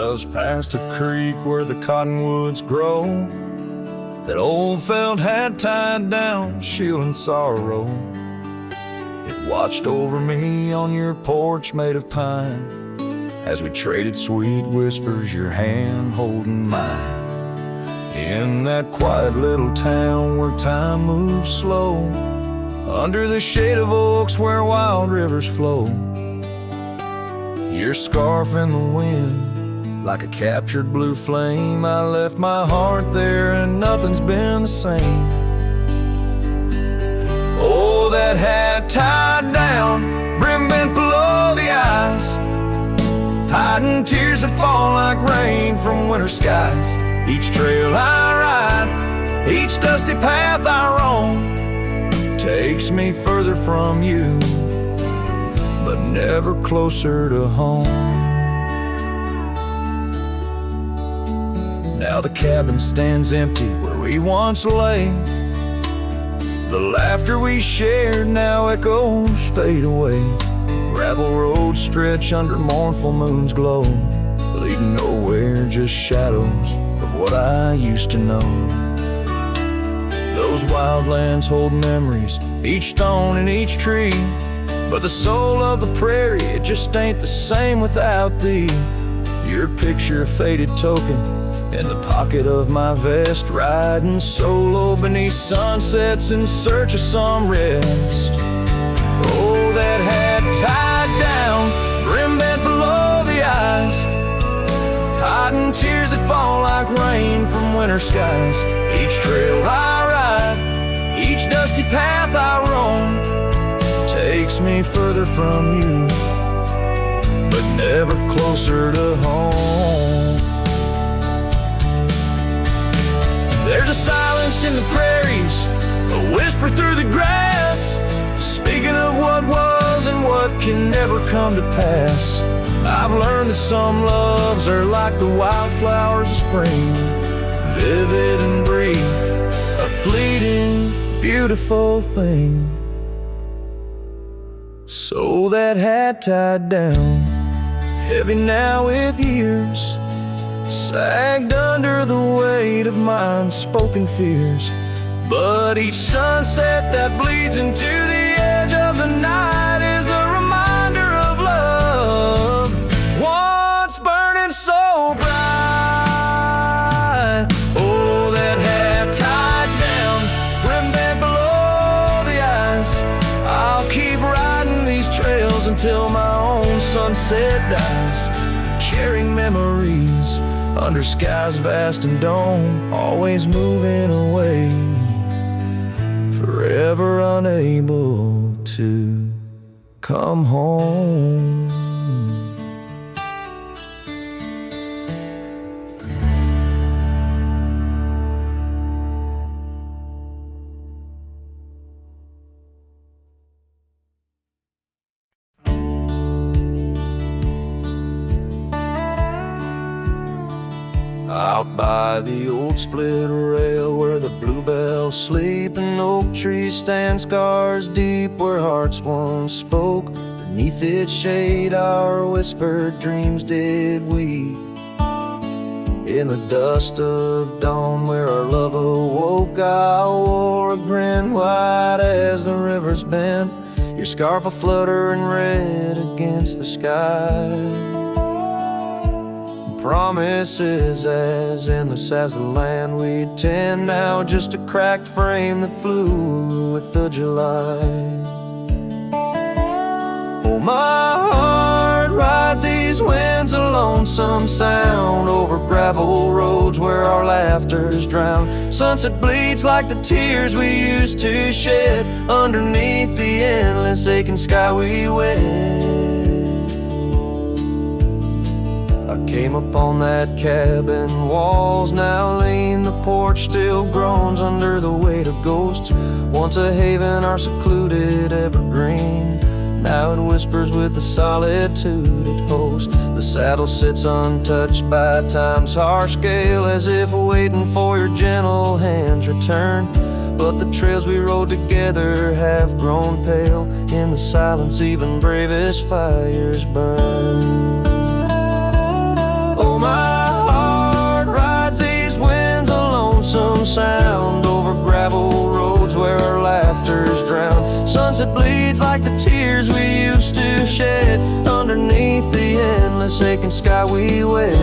Just past a creek where the cottonwoods grow, that old felt had tied down, shielding sorrow. It watched over me on your porch made of pine, as we traded sweet whispers, your hand holding mine. In that quiet little town where time moves slow, under the shade of oaks where wild rivers flow, your scarf in the wind, like a captured blue flame. I left my heart there and nothing's been the same. Oh, that hat tied down, brim bent below the eyes, hiding tears that fall like rain from winter skies. Each trail I ride, each dusty path I roam, takes me further from you, but never closer to home. Now the cabin stands empty where we once lay. The laughter we shared now echoes fade away. Gravel roads stretch under mournful moon's glow, leading nowhere, just shadows of what I used to know. Those wildlands hold memories, each stone and each tree, but the soul of the prairie, it just ain't the same without thee. Your picture, a faded token, in the pocket of my vest, riding solo beneath sunsets in search of some rest. Oh, that hat tied down, brim bent below the eyes, hiding tears that fall like rain from winter skies. Each trail I ride, each dusty path I roam, takes me further from you, but never closer to home. There's a silence in the prairies, a whisper through the grass, speaking of what was and what can never come to pass. I've learned that some loves are like the wildflowers of spring, vivid and brief, a fleeting, beautiful thing. So that hat tied down, heavy now with years, sagged under the weight of my unspoken fears. But each sunset that bleeds into the edge of the night is a reminder of love, once burning so bright. Oh, that hat tied down, brim bent below the eyes, I'll keep riding these trails until my own sunset dies, carrying memories under skies vast and dome, always moving away, forever unable to come home. Out by the old split rail where the bluebells sleep and oak trees stand scars deep, where hearts once spoke, beneath its shade our whispered dreams did weep. In the dust of dawn where our love awoke, I wore a grin wide as the river's bend, your scarf a fluttering red against the sky. Promises as endless as the land we'd tend, now just a cracked frame that flew with the July. Oh, my heart rides these winds, a lonesome sound over gravel roads where our laughter's drowned. Sunset bleeds like the tears we used to shed underneath the endless aching sky we wed. Came upon that cabin, walls now lean, the porch still groans under the weight of ghosts. Once a haven, our secluded evergreen, now it whispers with the solitude it hosts. The saddle sits untouched by time's harsh scale, as if waiting for your gentle hand's return. But the trails we rode together have grown pale, in the silence even bravest fires burn. Oh, my sound over gravel roads where our laughter's drowned. Sunset bleeds like the tears we used to shed underneath the endless aching sky we wed.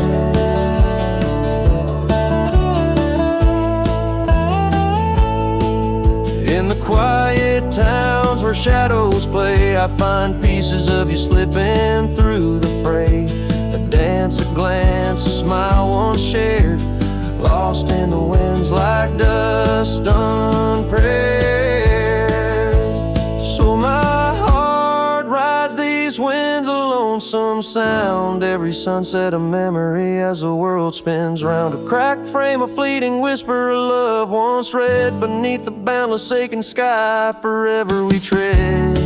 In the quiet towns where shadows play, I find pieces of you slipping through the fray. A dance, a glance, a smile once shared, lost in the winds like dust unprepared. So my heart rides these winds, a lonesome sound. Every sunset a memory as the world spins round. A cracked frame, a fleeting whisper of love once read beneath the boundless aching sky. Forever we tread.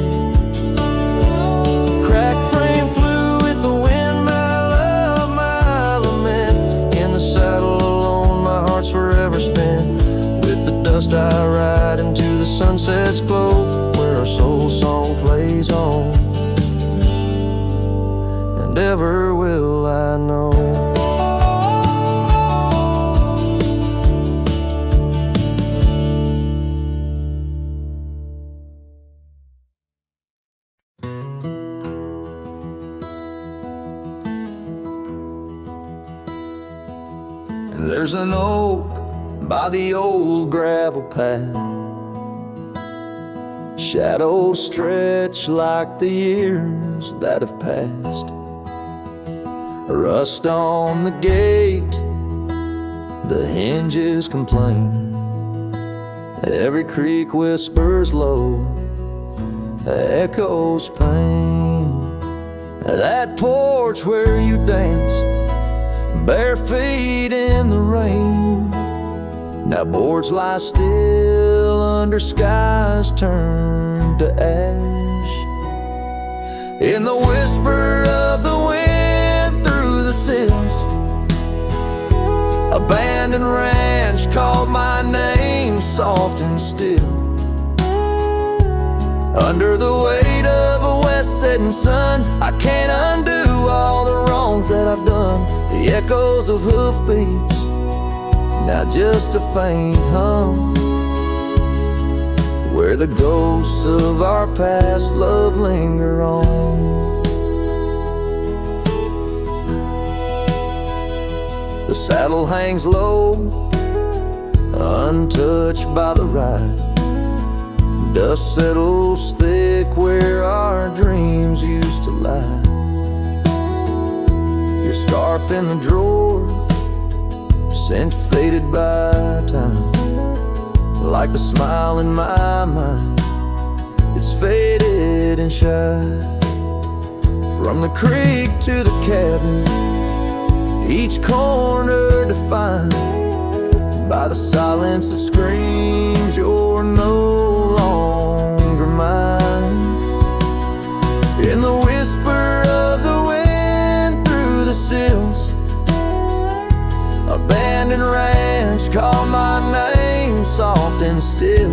Cracked frame flew with the wind, my love, my lament. In the saddle alone, my heart's forever spent. With the dust I ride into the sunset's glow, where our soul song plays on, and ever will I know. There's an oak by the old gravel path. Shadows stretch like the years that have passed. Rust on the gate, the hinges complain. Every creak whispers low, echoes pain. That porch where you danced, bare feet in the rain, now boards lie still under skies turned to ash. In the whisper of the wind through the sills, abandoned ranch called my name soft and still. Under the weight of a west setting sun, I can't undo all the wrongs that I've done. The echoes of hoofbeats, now just a faint hum, where the ghosts of our past love linger on. The saddle hangs low, untouched by the ride. Dust settles thick where our dreams used to lie. Your scarf in the drawer, scent faded by time, like the smile in my mind, it's faded and shy. From the creek to the cabin, each corner defined by the silence that screams you're no longer mine. In the whisper of the wind through the sills, abandoned ranch called my name soft and still.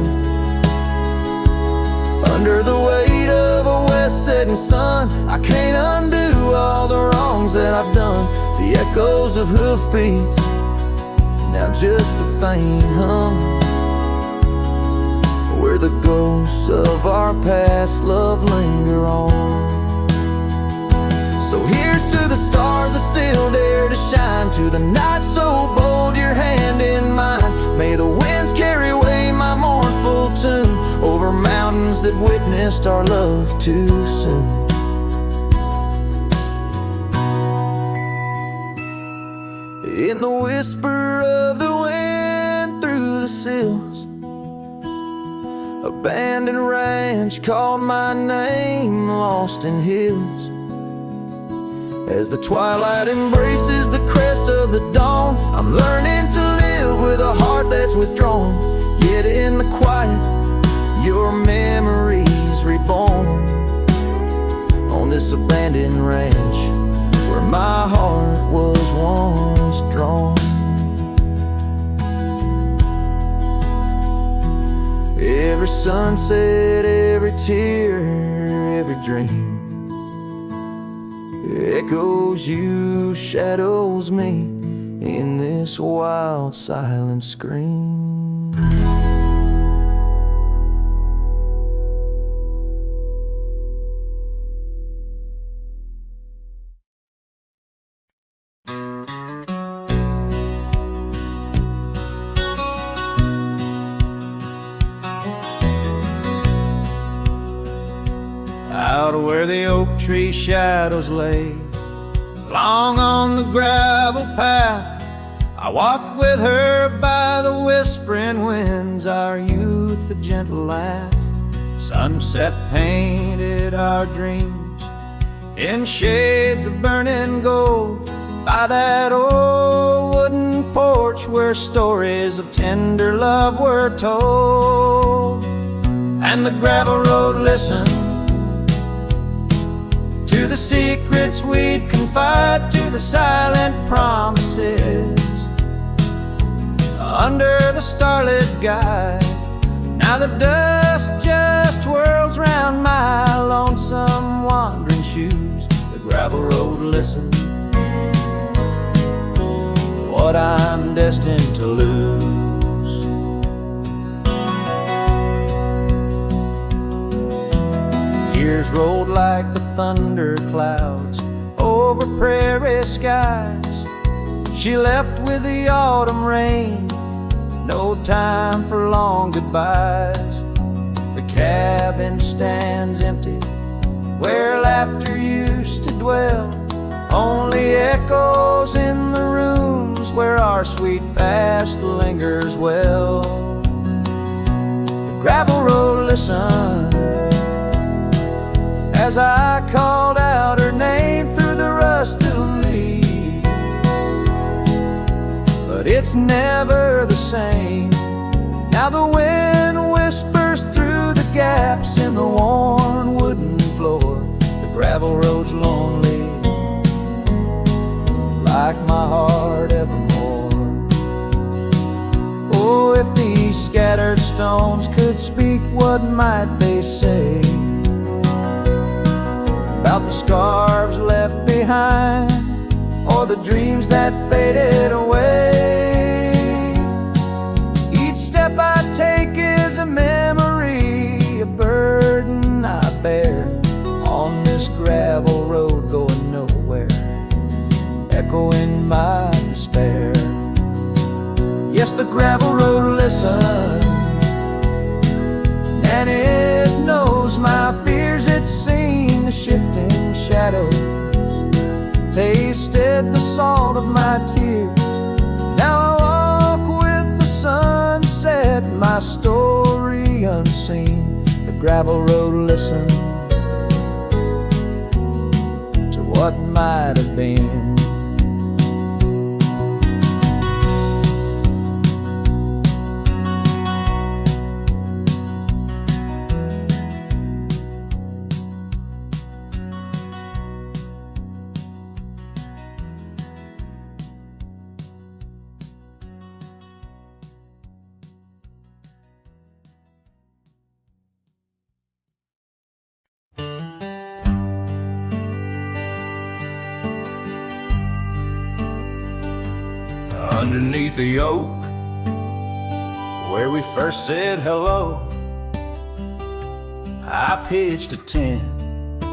Under the weight of a west setting sun, I can't undo all the wrongs that I've done. The echoes of hoofbeats, now just a faint hum, where the ghosts of our past love linger on. So here's to the stars that still dare to shine, to the night so bold your hand in mine. May the winds carry away my mournful tune over mountains that witnessed our love too soon. In the whisper of the wind through the sills, abandoned ranch called my name lost in hills. As the twilight embraces the crest of the dawn, I'm learning to live with a heart that's withdrawn. Yet in the quiet, your memories reborn on this abandoned ranch where my heart was once drawn. Every sunset, every tear, every dream echoes you, shadows me in this wild silent scream. Out where the oak tree shadows lay, long on the gravel path, I walked with her by the whispering winds, our youth a gentle laugh. Sunset painted our dreams in shades of burning gold, by that old wooden porch where stories of tender love were told. And the gravel road listened to the secrets we'd confide, to the silent promises under the starlit guide. Now the dust just whirls round my lonesome wandering shoes. The gravel road listens what I'm destined to lose. Years rolled like the thunder clouds over prairie skies. She left with the autumn rain, no time for long goodbyes. The cabin stands empty where laughter used to dwell, only echoes in the rooms where our sweet past lingers well. The gravel road listened as I called out her name through the rust of leaves, but it's never the same. Now the wind whispers through the gaps in the worn wooden floor. The gravel road's lonely, like my heart evermore. Oh, if these scattered stones could speak, what might they say about the scarves left behind, or the dreams that faded away? Each step I take is a memory, a burden I bear on this gravel road going nowhere, echoing my despair. Yes, the gravel road listens, and it knows my fears. It's seen the shifting shadows, tasted the salt of my tears. Now I walk with the sunset, my story unseen. The gravel road listens to what might have been. Underneath the oak, where we first said hello, I pitched a tent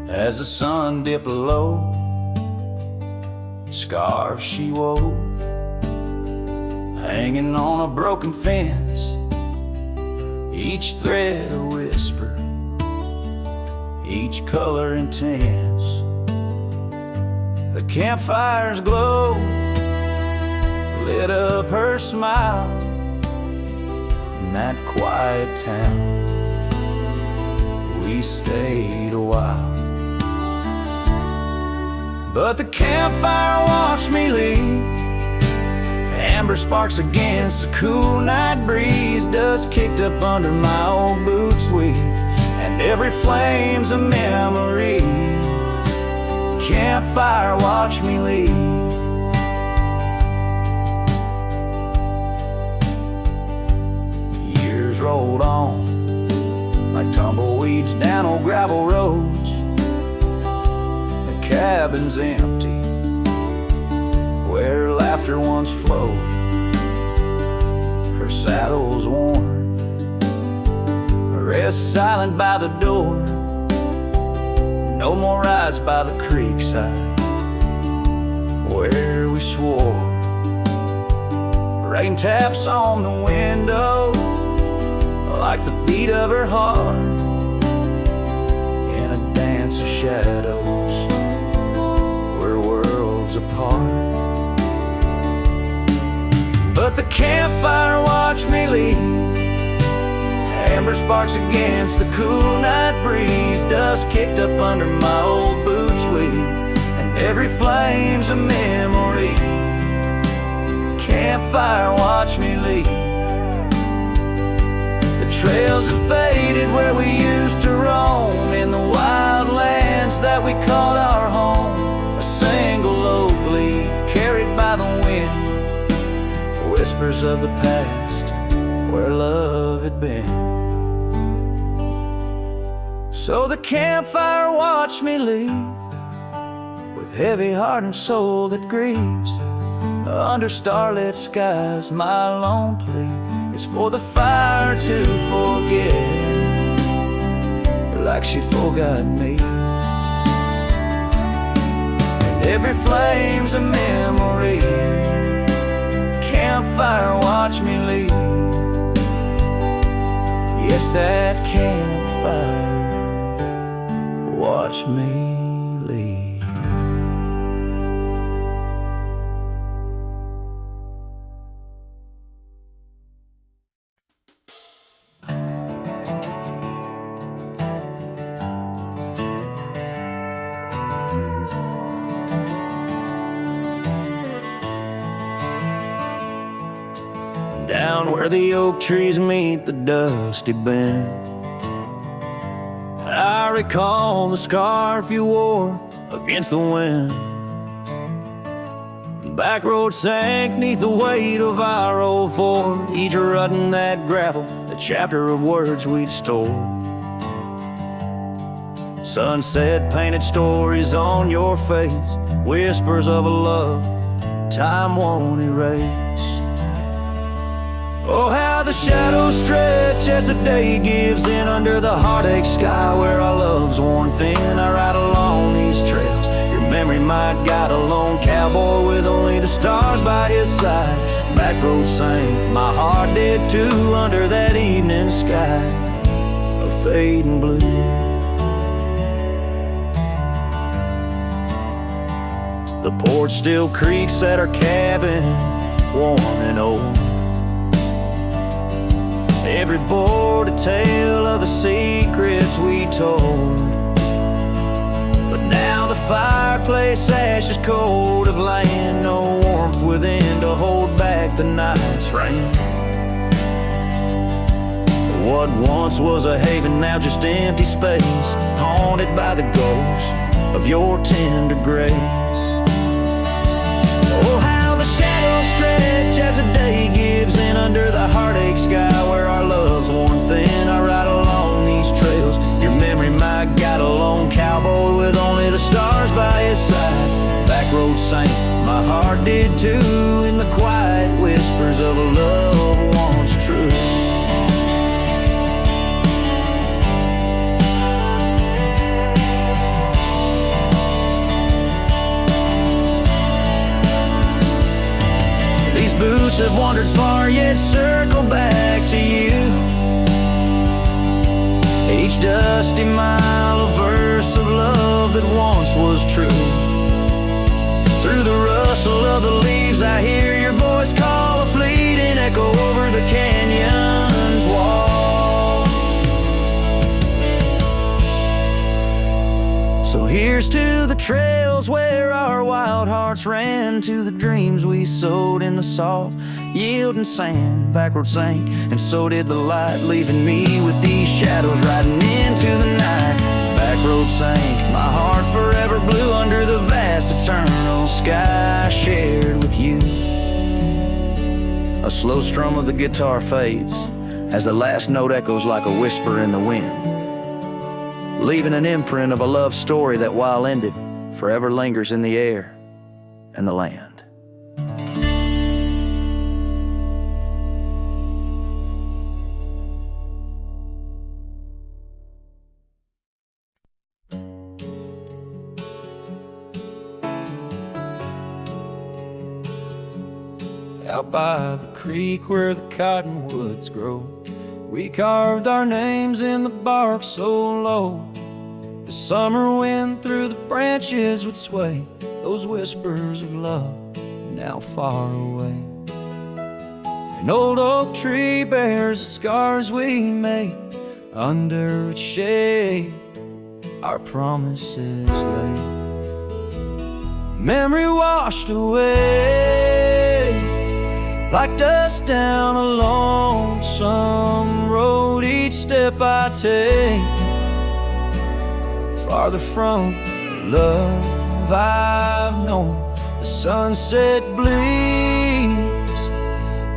as the sun dipped low. Scarves she wove, hanging on a broken fence, each thread a whisper, each color intense. The campfire's glow lit up her smile in that quiet town. We stayed a while, but the campfire watched me leave. Amber sparks against the cool night breeze, dust kicked up under my old boots weave, and every flame's a memory. Campfire watched me leave. Rolled on like tumbleweeds down old gravel roads. The cabin's empty where laughter once flowed. Her saddles worn, rest silent by the door. No more rides by the creekside where we swore. Rain taps on the window like the beat of her heart in a dance of shadows, we're worlds apart. But the campfire watched me leave, amber sparks against the cool night breeze, dust kicked up under my old boots weave, and every flame's a memory. Campfire watched me leave. The trails have faded where we used to roam, in the wild lands that we called our home. A single oak leaf carried by the wind, whispers of the past where love had been. So the campfire watched me leave, with heavy heart and soul that grieves. Under starlit skies my lone plea is for the fire to forget, like she forgot me. And every flame's a memory. Campfire watch me leave. Yes, that campfire watch me leave. Down where the oak trees meet the dusty bend, I recall the scarf you wore against the wind. The back road sank neath the weight of our old Ford, each rutting that gravel, a chapter of words we'd stored. Sunset painted stories on your face, whispers of a love time won't erase. Oh, how the shadows stretch as the day gives in under the heartache sky where our love's worn thin. I ride along these trails, your memory might guide a lone cowboy with only the stars by his side. Back road sank, my heart did too, under that evening sky of fading blue. The porch still creaks at our cabin, worn and old. Every board a tale of the secrets we told. But now the fireplace ash is cold of land, no warmth within to hold back the night's rain. What once was a haven, now just empty space, haunted by the ghost of your tender grace. Oh, how the shadows stretch as the day gives in under the heartache sky where our love's worn thin. I ride along these trails, your memory might guide a lone cowboy with only the stars by his side. Back road sank, my heart did too, in the quiet whispers of a love once true. Boots have wandered far, yet circle back to you. Each dusty mile, a verse of love that once was true. Through the rustle of the leaves, I hear your voice call a fleeting echo over the canyon's wall. So here's to the trails where our wild hearts ran, to the dreams we sowed in the soft yielding sand. Backroad sank, and so did the light, leaving me with these shadows riding into the night. Backroad sank, my heart forever blue under the vast eternal sky I shared with you. A slow strum of the guitar fades as the last note echoes like a whisper in the wind, leaving an imprint of a love story that, while ended, forever lingers in the air and the land. out by the creek where the cottonwoods grow. We carved our names in the bark so low, the summer wind through the branches would sway those whispers of love now far away. An old oak tree bears the scars we made under its shade, our promises laid. Memory washed away like dust down a lonesome road. Each step I take farther from the love I've known. The sunset bleeds,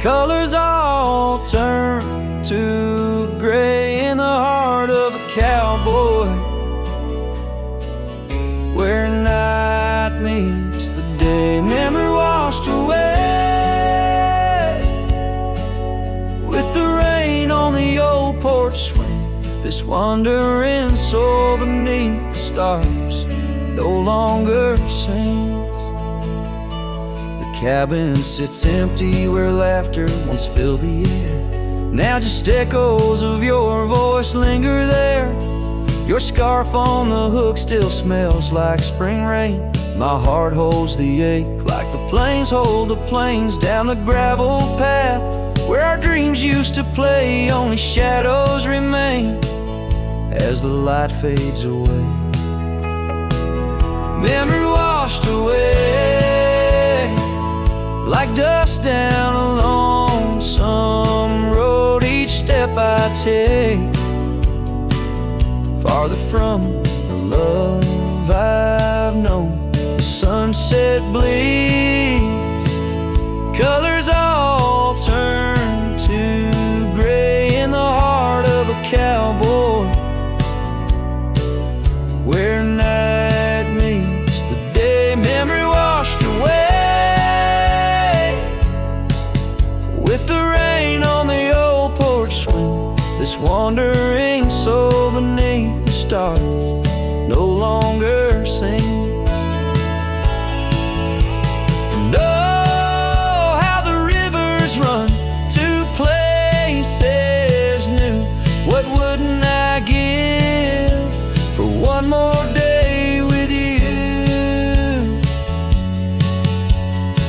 colors all turn to gray in the heart of a cowboy, where night meets the day. Memory washed away with the rain on the old porch swing. This wandering soul beneath the stars no longer sings. The cabin sits empty where laughter once filled the air. Now just echoes of your voice linger there. Your scarf on the hook still smells like spring rain. My heart holds the ache like the plains hold the plains down the gravel path where our dreams used to play. Only shadows remain as the light fades away. Memory washed away like dust down a lonesome road. Each step I take farther from the love I've known. The sunset bleeds, colors all turn to gray in the heart of a cowboy, where night meets the day. Memory washed away with the rain on the old porch swing. This wandering soul beneath the stars no longer sings. And oh, how the rivers run to places new. What wouldn't I give for one more day with you?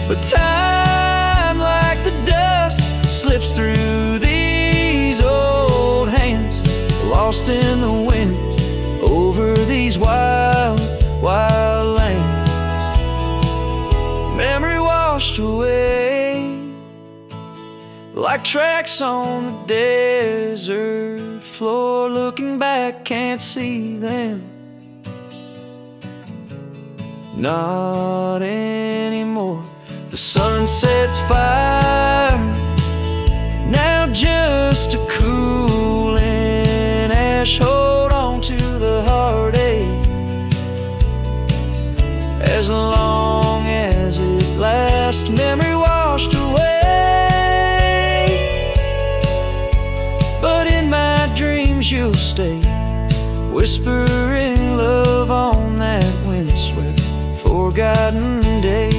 But time like the dust slips through these old hands, lost in the wind over these wild, wild lands. Memory washed away like tracks on the desert floor. Looking back, can't see them, not anymore. The sunset's fire, now just a cooling ash. Hold on to the heartache as long as it lasts. Memory washed away, but in my dreams you'll stay, whispering love on that windswept forgotten day.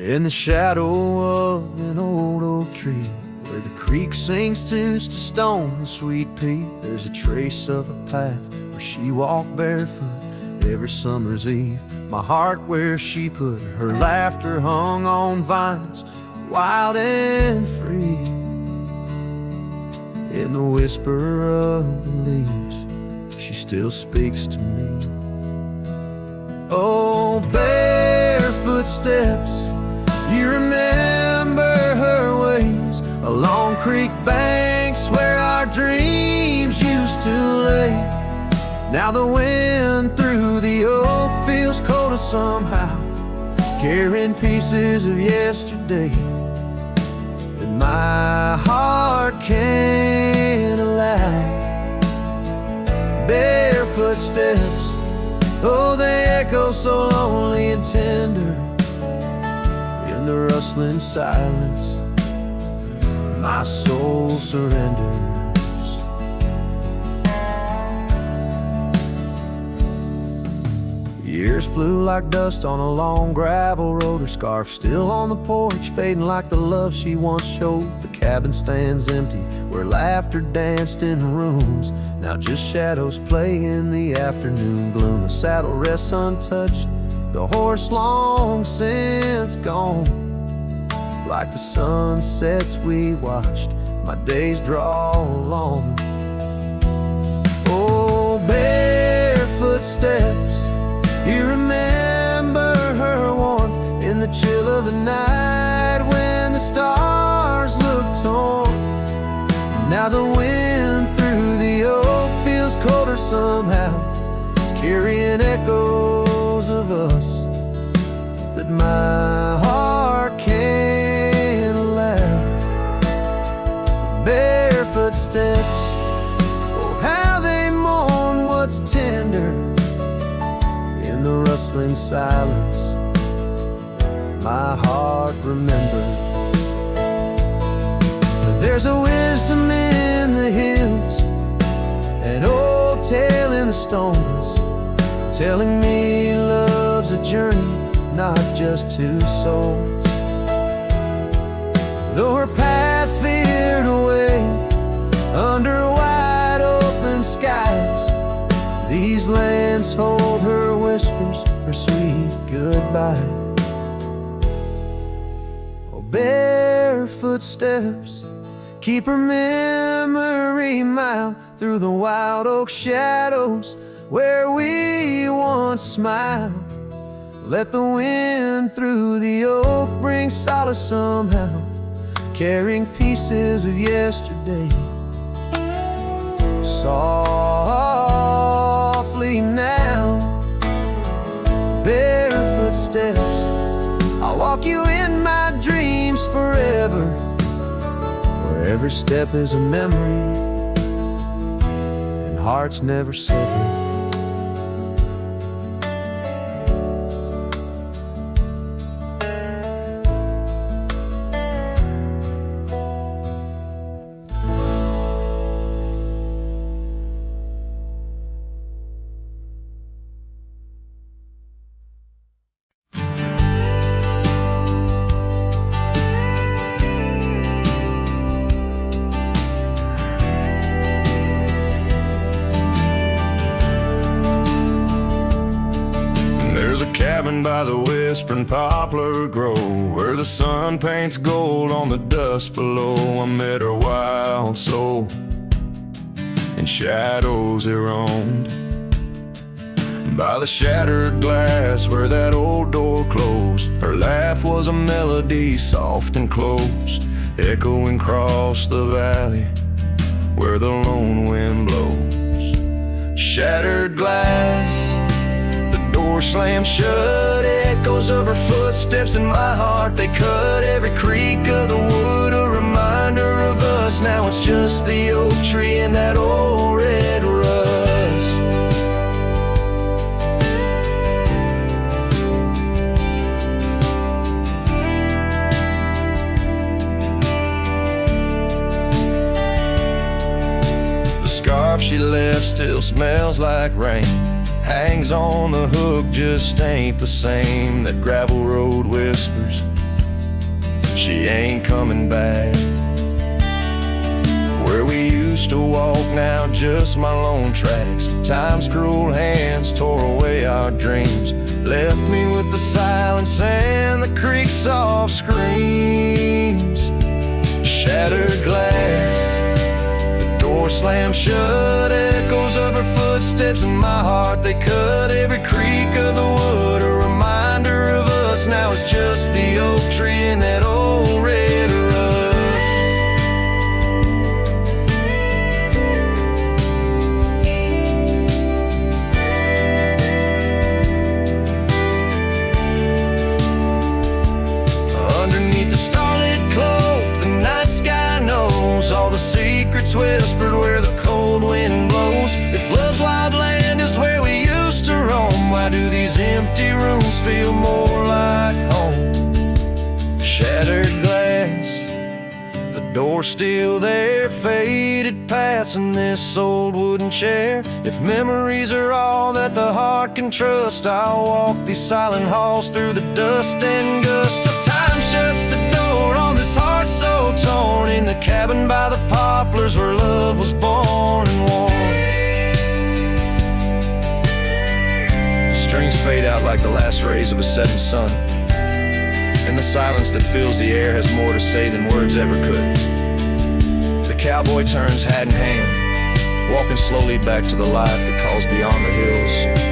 In the shadow of an old oak tree, where the creek sings tunes to stone and sweet pea, there's a trace of a path where she walked barefoot every summer's eve. My heart where she put her laughter hung on vines, wild and free. In the whisper of the leaves, she still speaks to me. Oh, barefoot steps, you remember her ways along creek banks where our dreams used to lay. Now the wind through the oak feels colder somehow, carrying pieces of yesterday. And my heart can't allow. Barefoot steps, oh, they echo so lonely and tender. In the rustling silence, my soul surrenders. Years flew like dust on a long gravel road. Her scarf still on the porch, fading like the love she once showed. The cabin stands empty, where laughter danced in rooms. Now just shadows play in the afternoon gloom. The saddle rests untouched, the horse long since gone. Like the sunsets we watched, my days draw long. Oh, barefoot steps, you remember her warmth in the chill of the night when the stars looked torn. Now the wind through the oak feels colder somehow, carrying echoes of us that my heart can't allow. Barefoot steps, oh how they mourn what's tender. In the rustling silence, my heart remembers. There's a wisdom in the hills, an old tale in the stones, telling me love's a journey, not just two souls. Though her path veered away under wide open skies, these lands hold her whispers, her sweet goodbye. Oh, barefoot steps, keep her memory mild through the wild oak shadows where we once smiled. Let the wind through the oak bring solace somehow, carrying pieces of yesterday. Softly now, barefoot steps, I'll walk you in my dreams forever, where every step is a memory and hearts never sever. By the whispering poplar grove, where the sun paints gold on the dust below, I met her wild soul, in shadows it roamed. By the shattered glass where that old door closed, her laugh was a melody soft and close, echoing across the valley where the lone wind blows. Shattered glass, door slammed shut, echoes of her footsteps in my heart. They cut every creak of the wood, a reminder of us. Now it's just the oak tree and that old red rust. The scarf she left still smells like rain, hangs on the hook, just ain't the same. That gravel road whispers, she ain't coming back. Where we used to walk, now just my lone tracks. Time's cruel hands tore away our dreams, left me with the silence and the creek's soft screams. Shattered glass, door slammed shut, echoes of her footsteps in my heart. They cut every creak of the wood, a reminder of us. Now it's just the oak tree and that old red rust. Underneath the starlit cloak, the night's empty rooms feel more like home. Shattered glass, the door still there, faded paths in this old wooden chair. If memories are all that the heart can trust, I'll walk these silent halls through the dust and gust till time shuts the door on this heart so torn. In the cabin by the poplars where love was born and worn. The strings fade out like the last rays of a setting sun, and the silence that fills the air has more to say than words ever could. The cowboy turns hat in hand, walking slowly back to the life that calls beyond the hills.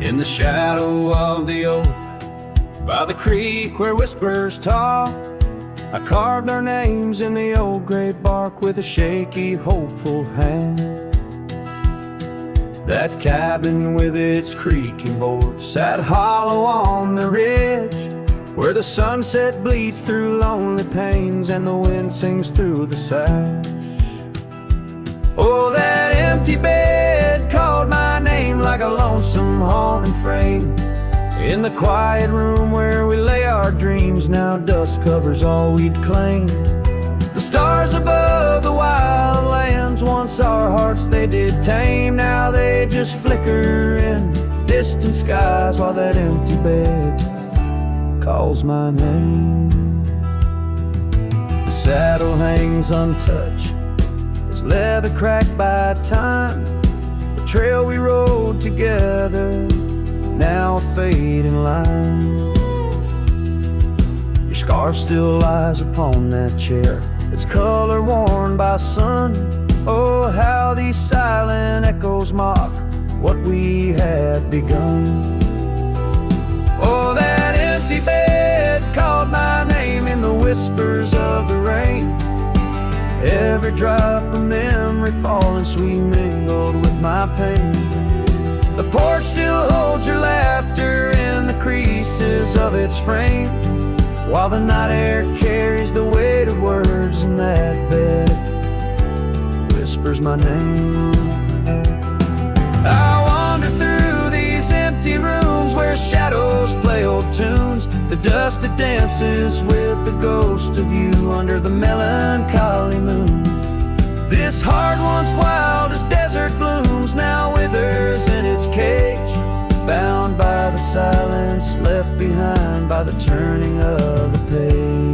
In the shadow of the oak, by the creek where whispers talk, I carved our names in the old gray bark with a shaky, hopeful hand. That cabin with its creaking board sat hollow on the ridge, where the sunset bleeds through lonely panes and the wind sings through the sash. Oh, that empty bed called my name like a lonesome haunting frame. In the quiet room where we lay our dreams, now dust covers all we'd claimed. The stars above the wild lands, once our hearts they did tame, now they just flicker in distant skies while that empty bed calls my name. The saddle hangs untouched, its leather cracked by time. The trail we rode together, now a fading line. Your scarf still lies upon that chair, its color worn by sun. Oh, how these silent echoes mock what we had begun. Oh, that empty bed called my name in the whispers of the rain. Every drop of memory falling sweet mingled with my pain. The porch still holds your laughter in the creases of its frame, while the night air carries the weight of words, and that bed whispers my name. I wander through these empty rooms where shadows play old tunes. The dust that dances with the ghost of you under the melancholy moon. This heart once wild as desert blooms now withers in its cage, bound by the silence left behind by the turning of the page.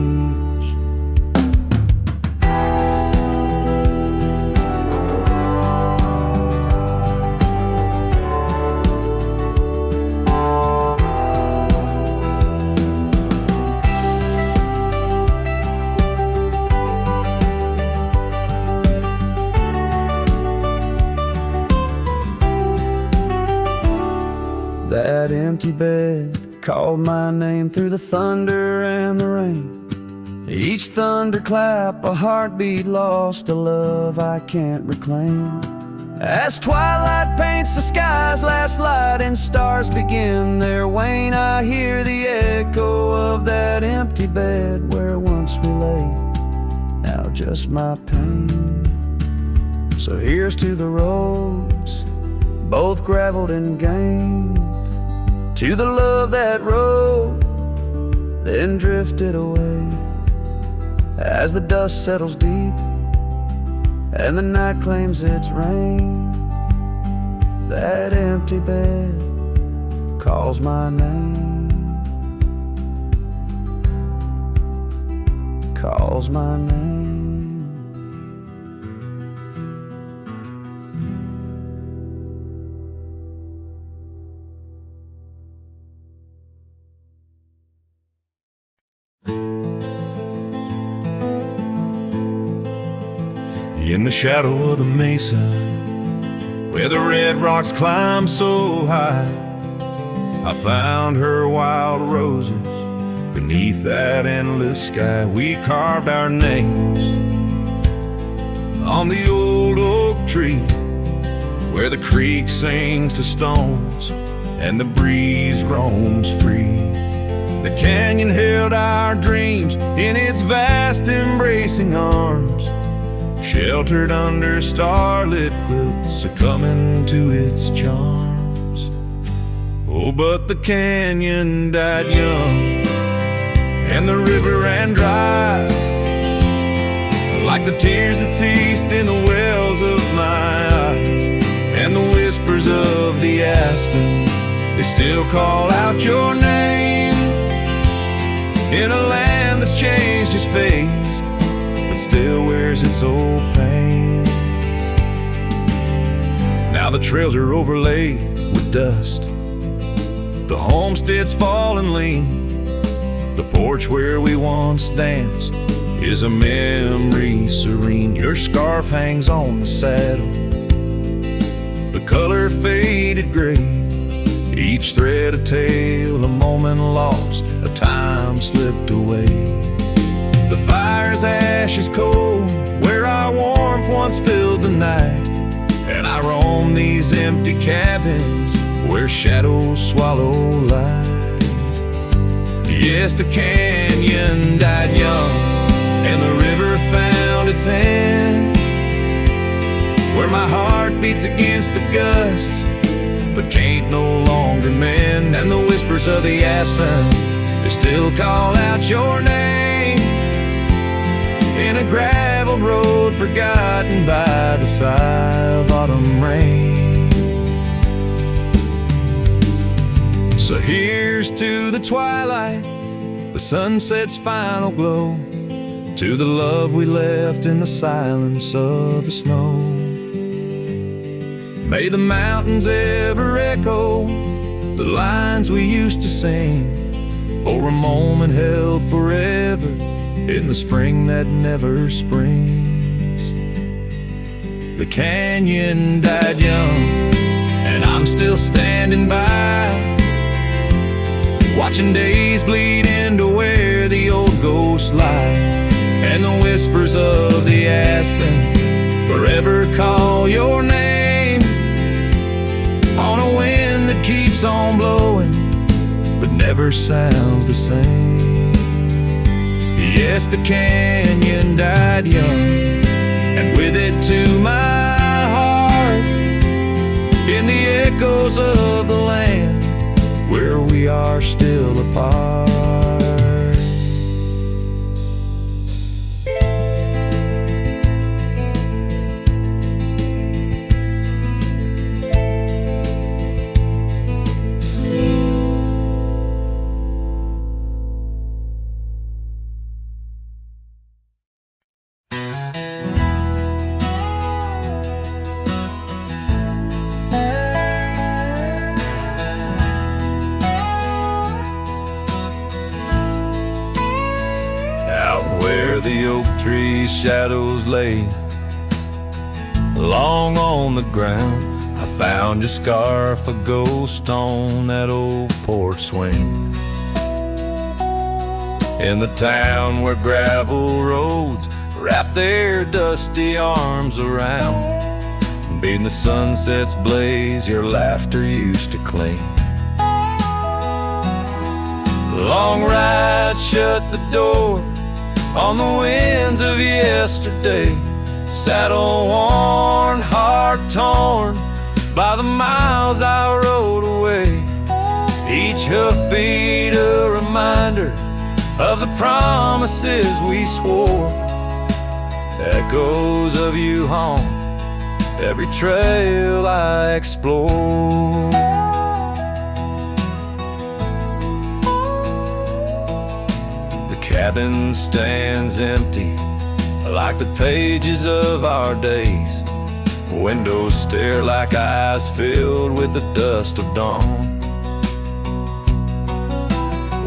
That empty bed called my name through the thunder and the rain. Each thunderclap a heartbeat lost, a love I can't reclaim. As twilight paints the sky's last light and stars begin their wane, I hear the echo of that empty bed where once we lay, now just my pain. So here's to the roads, both graveled and gained, to the love that rode, then drifted away. As the dust settles deep and the night claims its reign, that empty bed calls my name, calls my name. In the shadow of the mesa, where the red rocks climb so high, I found her wild roses beneath that endless sky. We carved our names on the old oak tree where the creek sings to stones and the breeze roams free. The canyon held our dreams in its vast embracing arms, sheltered under starlit quilts, succumbing to its charms. Oh, but the canyon died young, and the river ran dry, like the tears that ceased in the wells of my eyes. And the whispers of the aspen, they still call out your name, in a land that's changed its face, but still wears its old pain. Now the trails are overlaid with dust, the homestead's fallen lean, the porch where we once danced is a memory serene. Your scarf hangs on the saddle, the color faded gray, each thread a tale, a moment lost, a time slipped away. The fire's ashes cold, where our warmth once filled the night, and I roam these empty cabins where shadows swallow light. Yes, the canyon died young, and the river found its end, where my heart beats against the gusts, but can't no longer mend. And the whispers of the aspen, they still call out your name, in a gravel road forgotten by the sigh of autumn rain. So here's to the twilight, the sunset's final glow, to the love we left in the silence of the snow. May the mountains ever echo the lines we used to sing, for a moment held forever in the spring that never springs. The canyon died young, and I'm still standing by, watching days bleed into where the old ghosts lie. And the whispers of the aspen forever call your name, on a wind that keeps on blowing but never sounds the same. Yes, the canyon died young, and with it to my heart, in the echoes of the land where we are still apart. The oak tree shadows lay long on the ground, I found your scarf, a ghost on that old porch swing. In the town where gravel roads wrap their dusty arms around, beating the sunset's blaze, your laughter used to cling. The long ride shut the door on the winds of yesterday, saddle worn, heart torn by the miles I rode away. Each hoofbeat a reminder of the promises we swore, echoes of you haunt every trail I explore. Cabin stands empty like the pages of our days. Windows stare like eyes filled with the dust of dawn.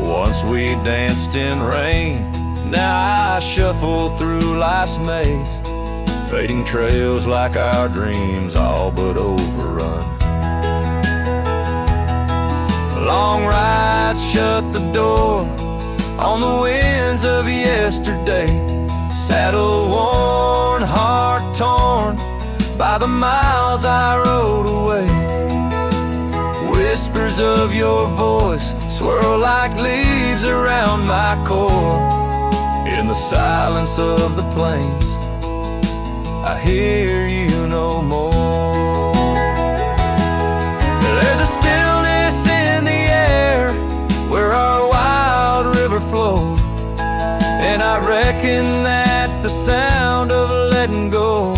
Once we danced in rain, now I shuffle through life's maze, fading trails like our dreams all but overrun. Long ride shut the door on the winds of yesterday, saddle worn, heart torn by the miles I rode away. Whispers of your voice swirl like leaves around my core. In the silence of the plains, I hear you no more. There's a stillness in the air where our wild river flowed, and I reckon that's the sound of letting go.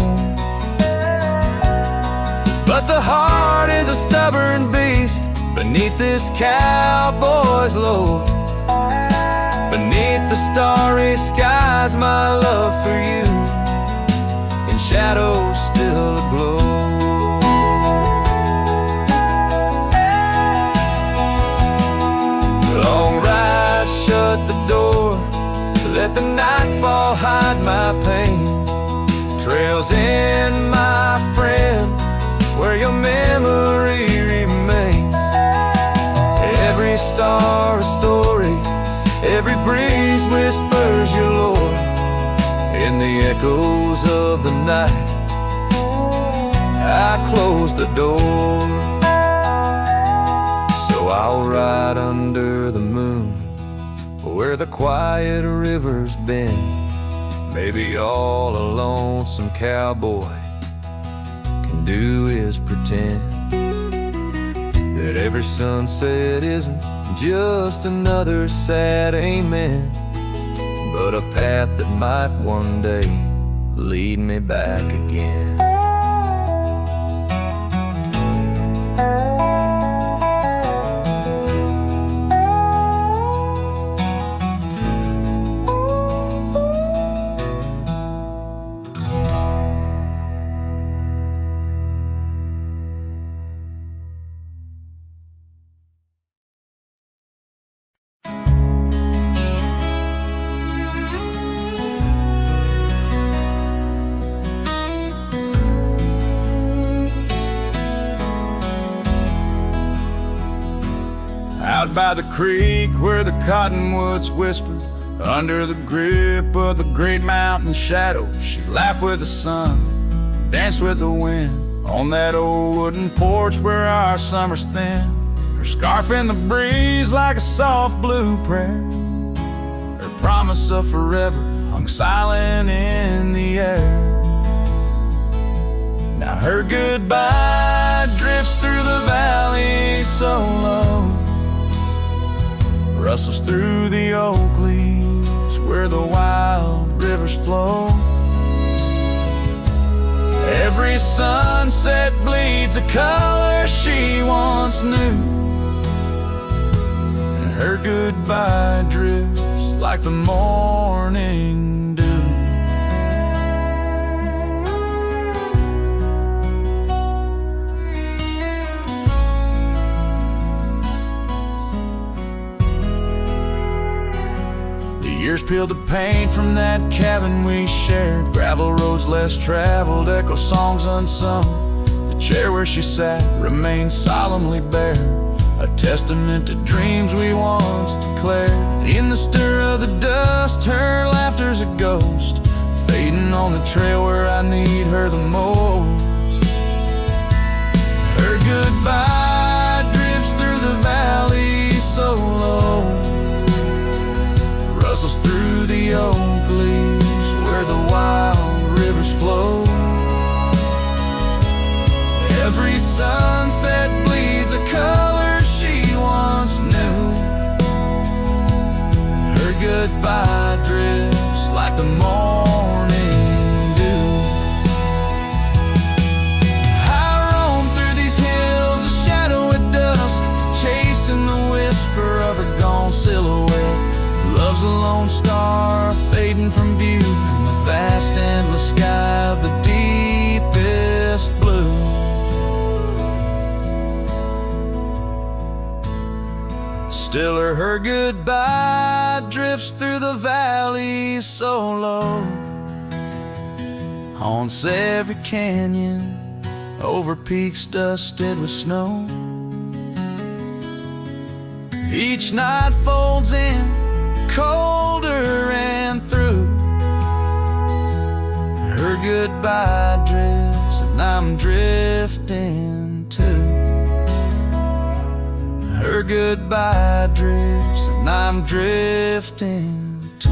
But the heart is a stubborn beast beneath this cowboy's load. Beneath the starry skies, my love for you in shadows still aglow. Long ride, shut the door, let the nightfall hide my pain. Trails in, my friend, where your memory remains. Every star a story, every breeze whispers your lore. In the echoes of the night, I close the door. So I'll ride under the moon, where the quiet river's been. Maybe all a lonesome cowboy can do is pretend that every sunset isn't just another sad amen, but a path that might one day lead me back again. Out by the creek where the cottonwoods whisper, under the grip of the great mountain shadow, she laughed with the sun, danced with the wind, on that old wooden porch where our summer's thin. Her scarf in the breeze like a soft blue prayer, her promise of forever hung silent in the air. Now her goodbye drifts through the valley so low, rustles through the oak leaves where the wild rivers flow. Every sunset bleeds a color she once knew, and her goodbye drifts like the morning dew. Years peeled the paint from that cabin we shared, gravel roads less traveled, echo songs unsung. The chair where she sat remains solemnly bare, a testament to dreams we once declared. In the stir of the dust, her laughter's a ghost, fading on the trail where I need her the most. Her goodbye drifts through the valley so low, rustles through the oak leaves where the wild rivers flow. Every sunset bleeds a color she once knew, her goodbye drifts like the morning dew. I roam through these hills, a shadow at dusk, chasing the whisper of her gone silhouette. Love's a lone star fading from view in the vast endless sky of the deepest blue. Still her goodbye drifts through the valley so low, haunts every canyon, over peaks dusted with snow. Each night folds in colder and through, her goodbye drifts, and I drifting too. Her goodbye drifts and I'm drifting too.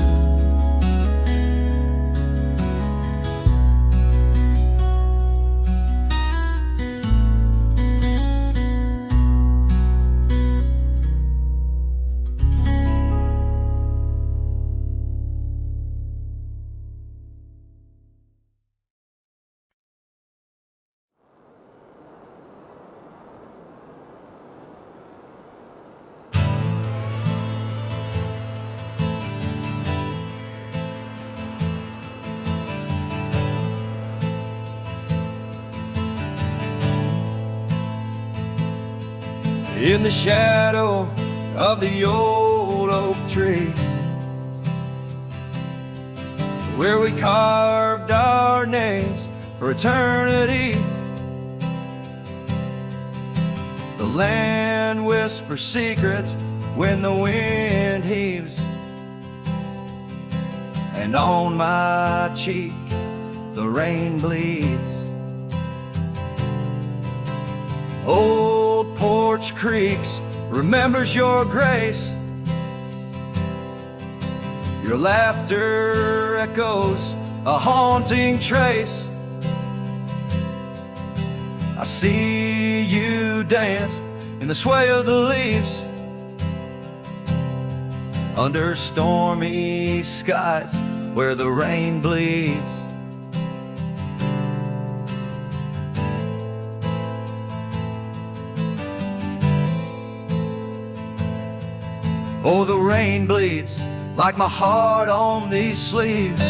In the shadow of the old oak tree, where we carved our names for eternity, the land whispers secrets when the wind heaves, and on my cheek the rain bleeds. Old porch creaks remembers your grace. Your laughter echoes a haunting trace. I see you dance in the sway of the leaves, under stormy skies where the rain bleeds. Oh, the rain bleeds like my heart on these sleeves.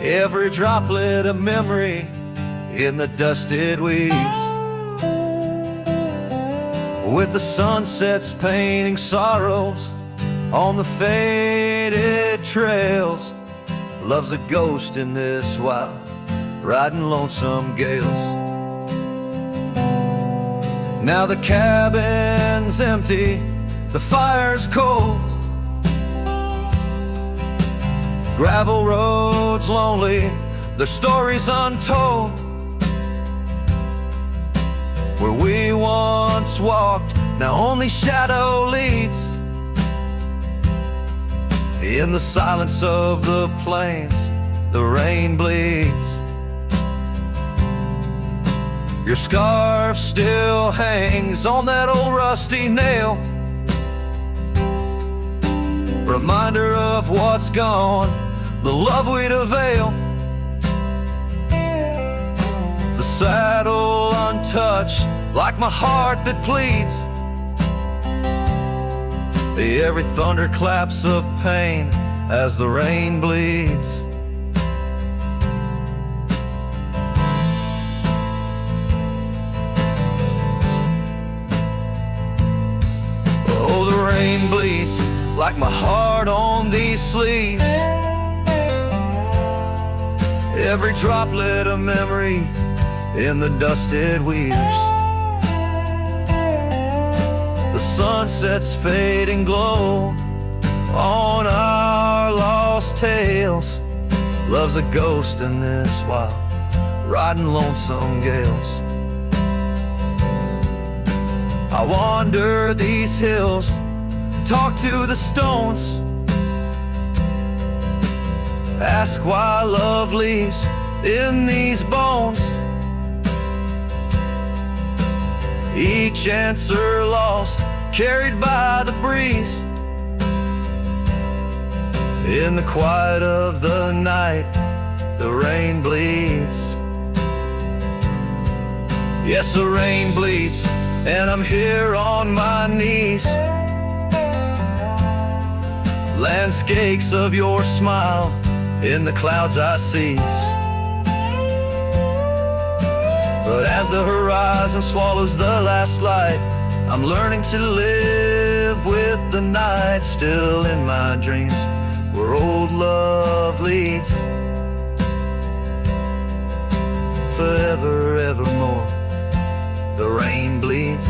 Every droplet of memory in the dusted weeds, with the sunsets painting sorrows on the faded trails. Love's a ghost in this wild, riding lonesome gales. Now the cabin's empty, the fire's cold, gravel roads lonely, their stories untold. Where we once walked, now only shadow leads. In the silence of the plains, the rain bleeds. Your scarf still hangs on that old rusty nail, reminder of what's gone, the love we'd avail. The saddle untouched, like my heart that pleads. Every thunder claps of pain as the rain bleeds. Oh, the rain bleeds like my heart on these sleeves. Every droplet of memory in the dusted weaves. The sunset's fading glow on our lost tales. Love's a ghost in this wild, riding lonesome gales. I wander these hills, talk to the stones, ask why love leaves in these bones. Each answer lost, carried by the breeze. In the quiet of the night, the rain bleeds. Yes, the rain bleeds, and I'm here on my knees. Landscapes of your smile in the clouds I seize. But as the horizon swallows the last light, I'm learning to live with the night still in my dreams, where old love leads. Forever, evermore, the rain bleeds.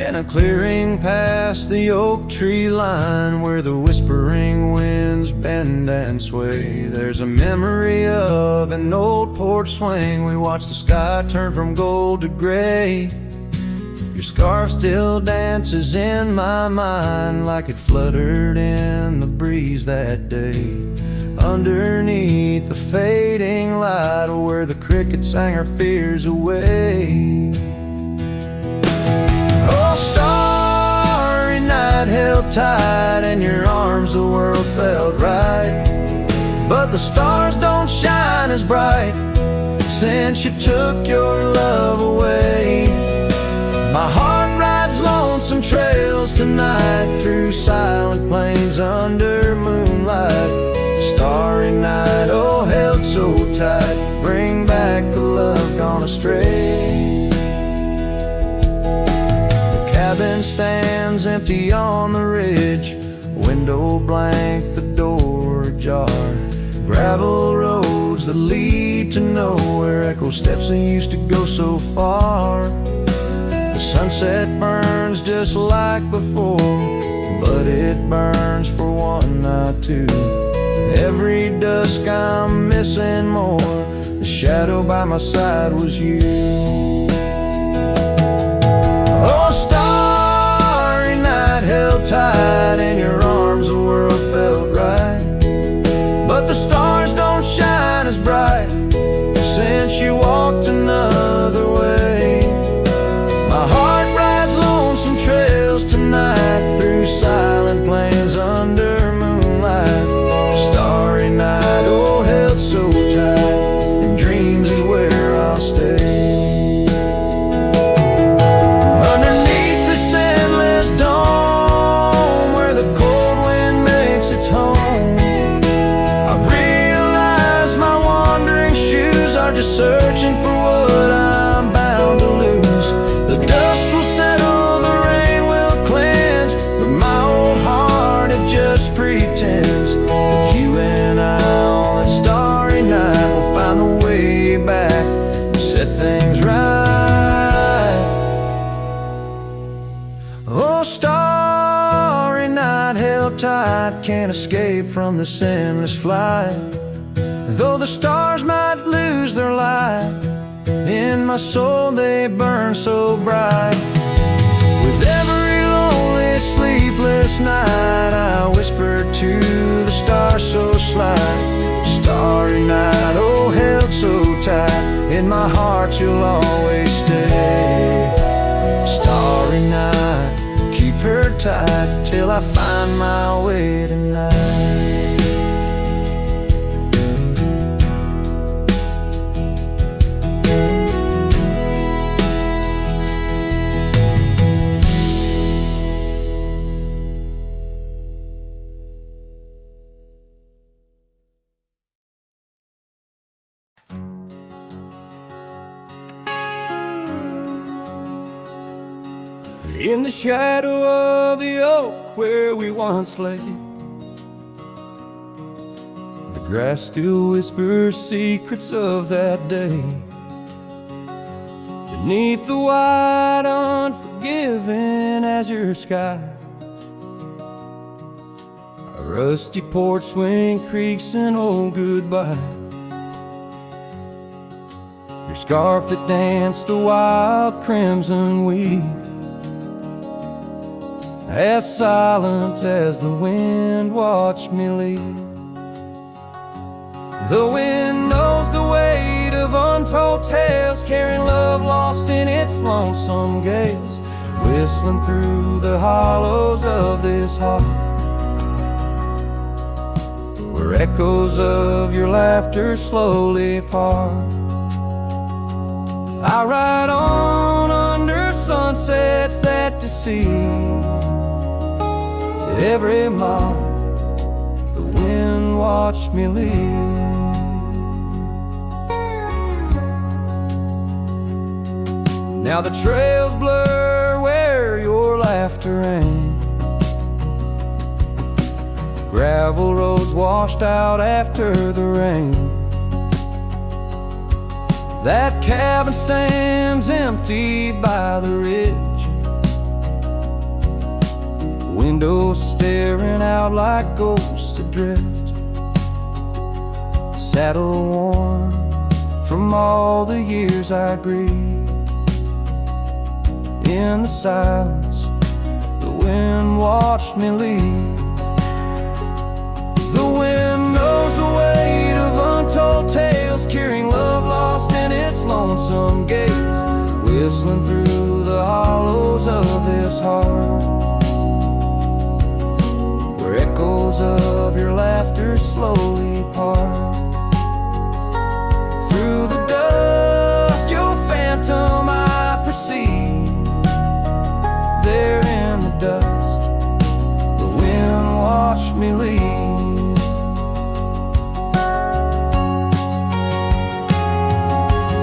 In a clearing past the oak tree line, where the whispering winds bend and sway, there's a memory of an old porch swing. We watched the sky turn from gold to gray. Your scarf still dances in my mind like it fluttered in the breeze that day. Underneath the fading light, where the cricket sang her fears away. Oh, starry night, held tight in your arms, the world felt right. But the stars don't shine as bright since you took your love away. My heart rides lonesome trails tonight, through silent plains under moonlight. Starry night, oh, held so tight, bring back the love gone astray. The cabin stands empty on the ridge, window blank, the door ajar. Gravel roads that lead to nowhere, echo steps that used to go so far. The sunset burns just like before, but it burns for one, not two. Every dusk I'm missing more, the shadow by my side was you. Oh, starry night, held tight in your arms, the world felt right. But the stars don't shine as bright since you walked another way. My heart rides lonesome trails tonight, through silent plains under moonlight. Starry night, oh, held so tight, and dreams is where I'll stay. Underneath this endless dome, where the cold wind makes its home, I've realized my wandering shoes are just searching for what I'm bound to lose. The dust will settle, the rain will cleanse, but my old heart, it just pretends that you and I on that starry night will find the way back and set things right. Oh, starry night, held tight, can't escape from this endless flight. Though the stars might lose their light, in my soul they burn so bright. With every lonely, sleepless night, I whisper to the stars so slight. Starry night, oh, held so tight, in my heart you'll always stay. Starry night, keep her tight till I find my way tonight. In the shadow of the oak where we once lay, the grass still whispers secrets of that day. Beneath the wide, unforgiving azure sky, a rusty porch swing creaks an old goodbye. Your scarf that danced a wild crimson weave, as silent as the wind watched me leave. The wind knows the weight of untold tales, carrying love lost in its lonesome gales, whistling through the hollows of this heart, where echoes of your laughter slowly part. I ride on under sunsets that deceive. Every mile the wind watched me leave. Now the trails blur where your laughter rang, gravel roads washed out after the rain. That cabin stands empty by the ridge, windows staring out like ghosts adrift, saddle worn from all the years I grieved. In the silence, the wind watched me leave. The wind knows the weight of untold tales, carrying love lost in its lonesome gaze, whistling through the hollows of this heart, where echoes of your laughter slowly part. Through the dust, your phantom I perceive. There in the dust, the wind watched me leave.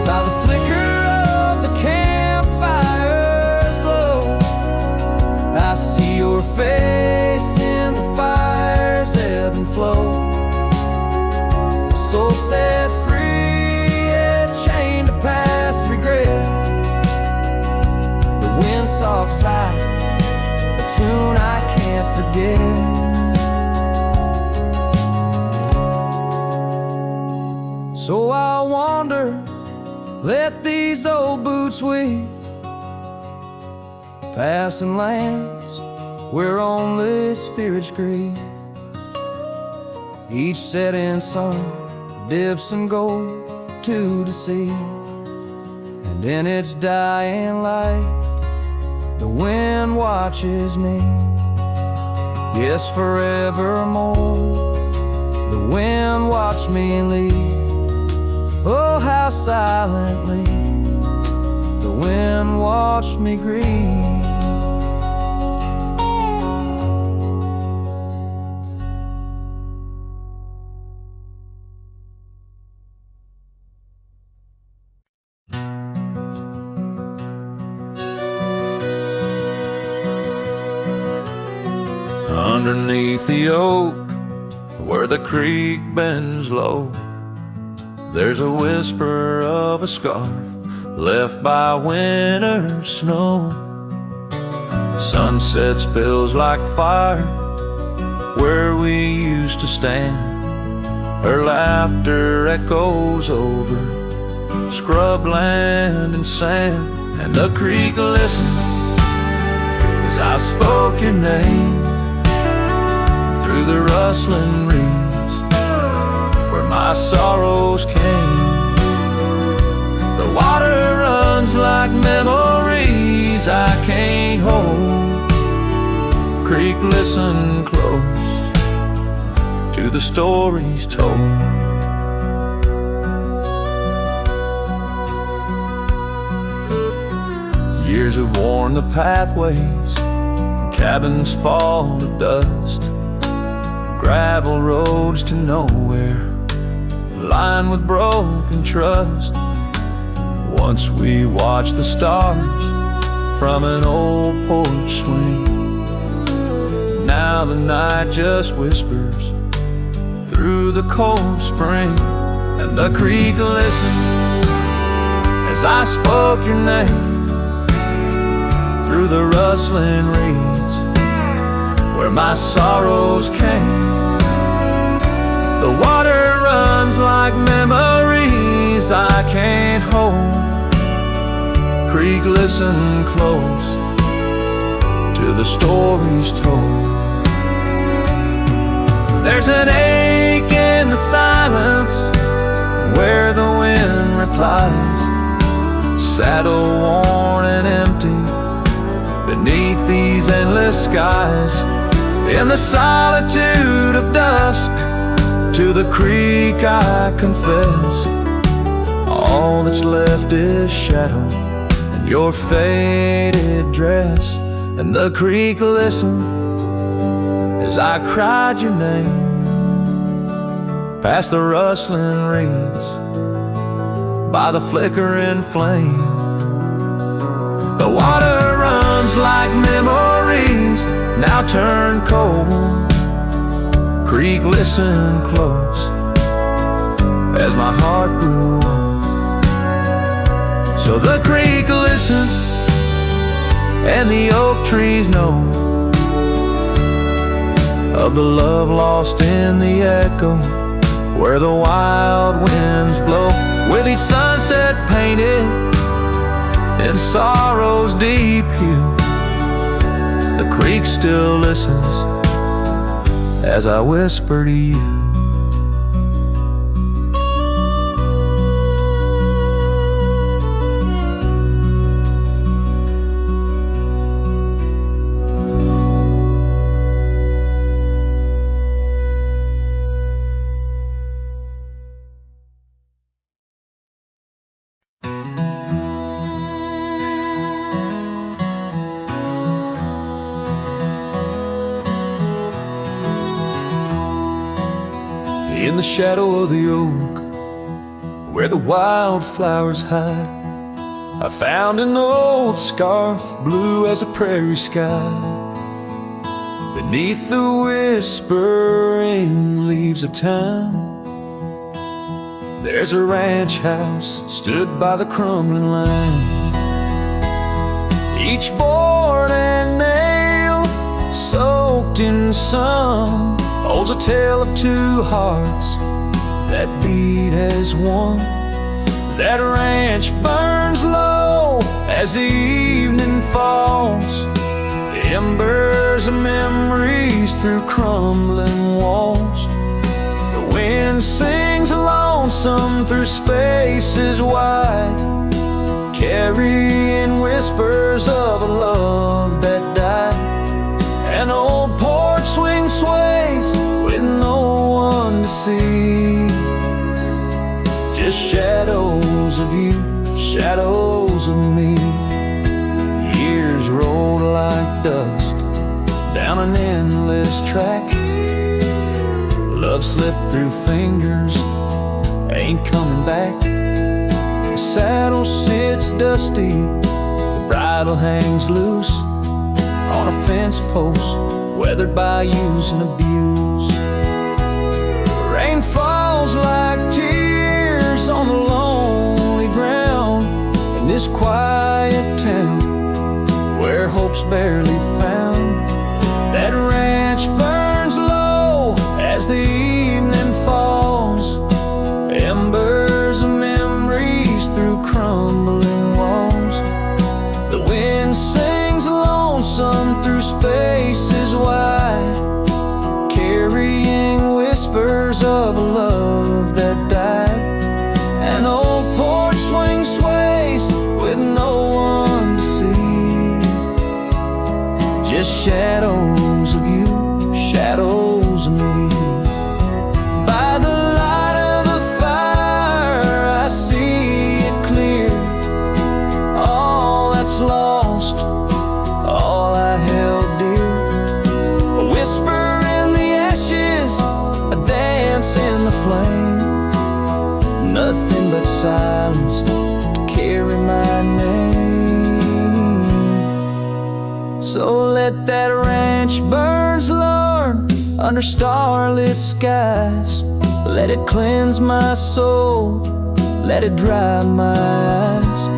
By the flicker of the campfire's glow, I see your face in the fire's ebb and flow. A soul set free, yet chained to past regret. The wind's soft sigh, a tune I can't forget. So I wander, let these old boots weave, passing lands where only spirits grieve. Each setting sun dips in gold to deceive, and in its dying light the wind watches me. Yes, forevermore the wind watched me leave. Oh, how silently the wind watched me grieve. Underneath the oak, where the creek bends low, there's a whisper of a scarf left by winter's snow. Sunset spills like fire where we used to stand. Her laughter echoes over scrubland and sand, and the creek listened as I spoke your name through the rustling reeds where my sorrows came. The water runs like memories I can't hold. Creek, listen close to the stories told. Years have worn the pathways, cabins fall to dust, gravel roads to nowhere, lined with broken trust. Once we watched the stars from an old porch swing. Now the night just whispers through the cold spring, and the creek listened as I spoke your name through the rustling reeds where my sorrows came. The water runs like memories I can't hold. Creek, listen close to the stories told. There's an ache in the silence where the wind replies, saddle worn and empty beneath these endless skies. In the solitude of dusk, to the creek I confess, all that's left is shadow and your faded dress. And the creek listened as I cried your name past the rustling reeds by the flickering flame. The water runs like memories now turn cold. Creek, listen close as my heart grew old. So the creek listened and the oak trees know of the love lost in the echo, where the wild winds blow, with each sunset painted in sorrow's deep hue. The creek still listens as I whisper to you. In the shadow of the oak, where the wildflowers hide, I found an old scarf, blue as a prairie sky. Beneath the whispering leaves of time, there's a ranch house stood by the crumbling line. Each board and nail soaked in sun holds a tale of two hearts that beat as one. That ranch burns low as the evening falls, the embers of memories through crumbling walls. The wind sings lonesome through spaces wide, carrying whispers of a love that died. An old porch swing sways with no one to see, just shadows of you, shadows of me. Years rolled like dust down an endless track. Love slipped through fingers, ain't coming back. The saddle sits dusty, the bridle hangs loose on a fence post, weathered by use and abuse. Rain falls like tears on the lonely ground in this quiet town where hope's barely found. That ranch burns low as the evening falls, embers of memories through crumbling walls. The wind sings lonesome through spaces wide, carrying whispers of a love that died. An old porch swing sways with no one to see, just shadows of you, shadows of me. By the light of the fire I see it clear, all that's lost, all I held dear. A whisper in the ashes, a dance in the flame, nothing but silence to carry my name. So let that ranch burn, Lord, under starlit skies. Let it cleanse my soul, let it dry my eyes.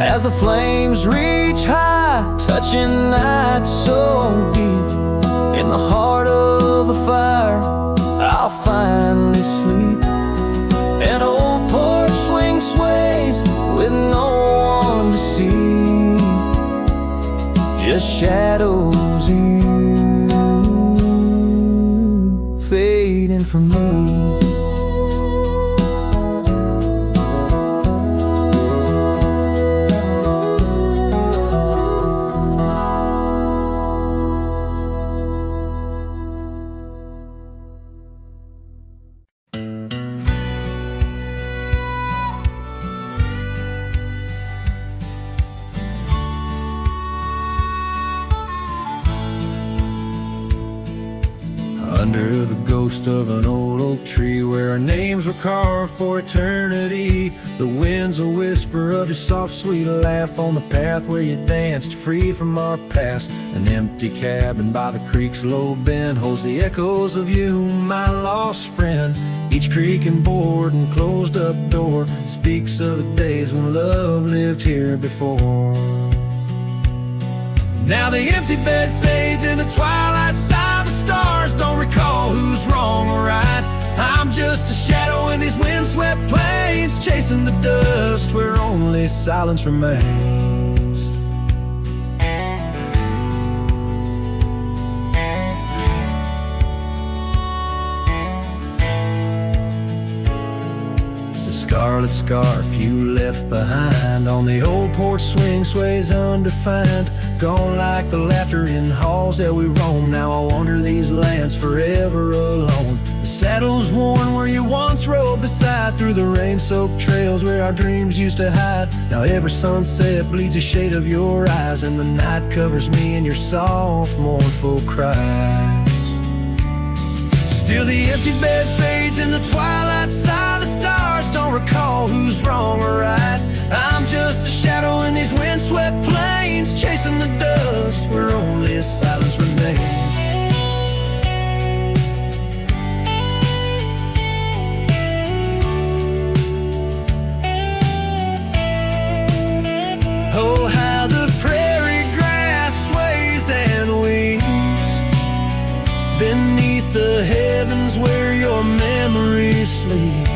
As the flames reach high, touching night so deep, in the heart of the fire I'll finally sleep. An old porch swing sways with no one to see, just shadows of you fading from me. Under the ghost of an old oak tree, where our names were carved for eternity, the wind's a whisper of your soft sweet laugh on the path where you danced free from our past. An empty cabin by the creek's low bend holds the echoes of you, my lost friend. Each creak and board and closed up door speaks of the days when love lived here before. Now the empty bed fades in the twilight side, the stars don't recall who's wrong or right. I'm just a shadow in these windswept plains, chasing the dust where only silence remains. The scarlet scarf you left behind on the old porch swing sways undefined, gone like the laughter in halls that we roam. Now I wander these lands forever alone. The saddle's worn where you once rode beside, through the rain-soaked trails where our dreams used to hide. Now every sunset bleeds a shade of your eyes, and the night covers me in your soft, mournful cries. Still the empty bed fades in the twilight side. The stars don't recall who's wrong or right. I'm just a shadow in these windswept plains, chasing the dust where only silence remains. Oh, how the prairie grass sways and weeps beneath the heavens where your memory sleeps.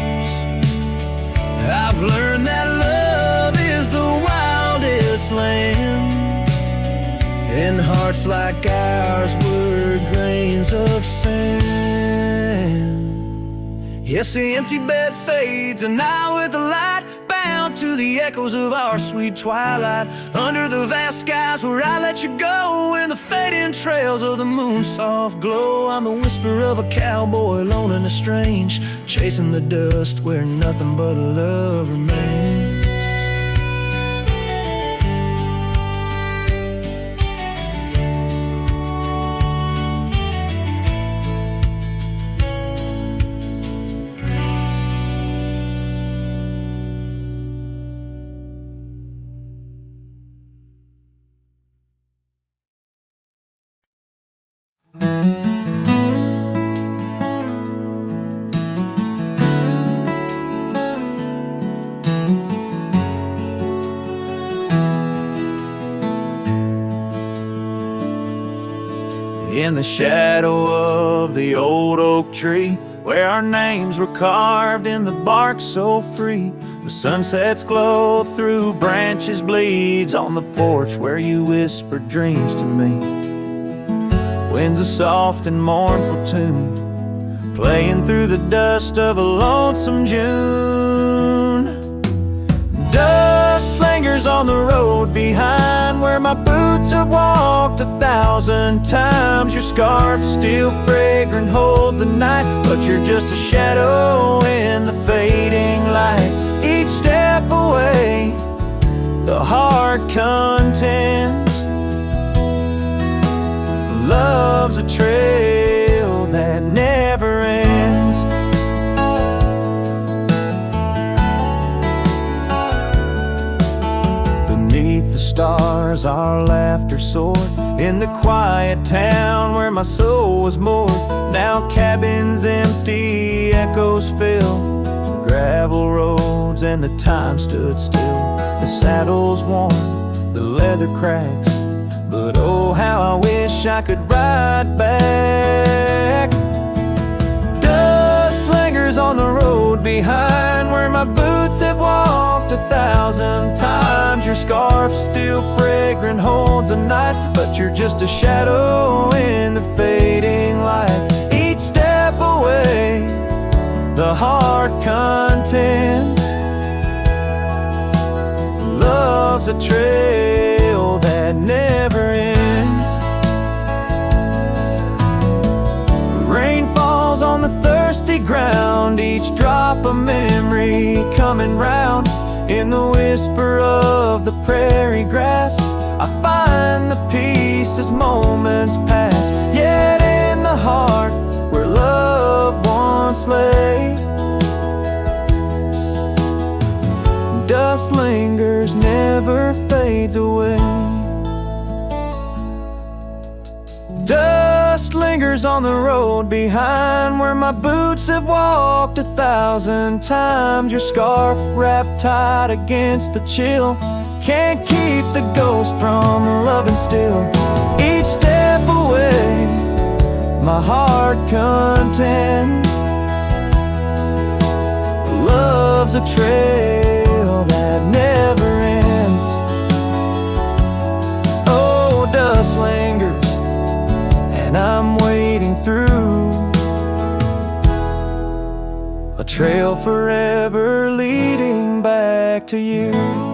I've learned that love is the wildest land, and hearts like ours were grains of sand. Yes, the empty bed fades, and I with the light, bound to the echoes of our sweet twilight, under the vast skies where I let you go, in the fading trails of the moon's soft glow. I'm the whisper of a cowboy, lone and estranged, chasing the dust where nothing but love remains. In the shadow of the old oak tree, where our names were carved in the bark so free, the sunset's glow through branches bleeds on the porch where you whispered dreams to me. Winds a soft and mournful tune, playing through the dust of a lonesome June. Dust lingers on the road behind, where my boots have walked 1,000 times. Your scarf still fragrant holds the night, but you're just a shadow in the fading light. Each step away, the heart contends. Love's a trail that never ends. Beneath the stars our laughter soared, in the quiet town where my soul was moored. Now cabins empty, echoes fill gravel roads, and the time stood still. The saddle's worn, the leather cracks, but oh how I wish I could ride back. Dust lingers on the road behind, where my boots have walked 1,000 times. Your scarf still fragrant holds the night, but you're just a shadow in the fading light. Each step away, the heart contends. Love's a trail that never ends. Rain falls on the thirsty ground, each drop a memory coming round. In the whisper of the prairie grass, I find the peace as moments pass. Yet in the heart where love once lay, dust lingers, never fades away. Dust lingers on the road behind, where my boots have walked 1,000 times. Your scarf wrapped tight against the chill, can't keep the ghost from loving still. Each step away, my heart contends. Love's a trail that never ends. Oh, dust lingers, and I'm wading through a trail forever leading back to you.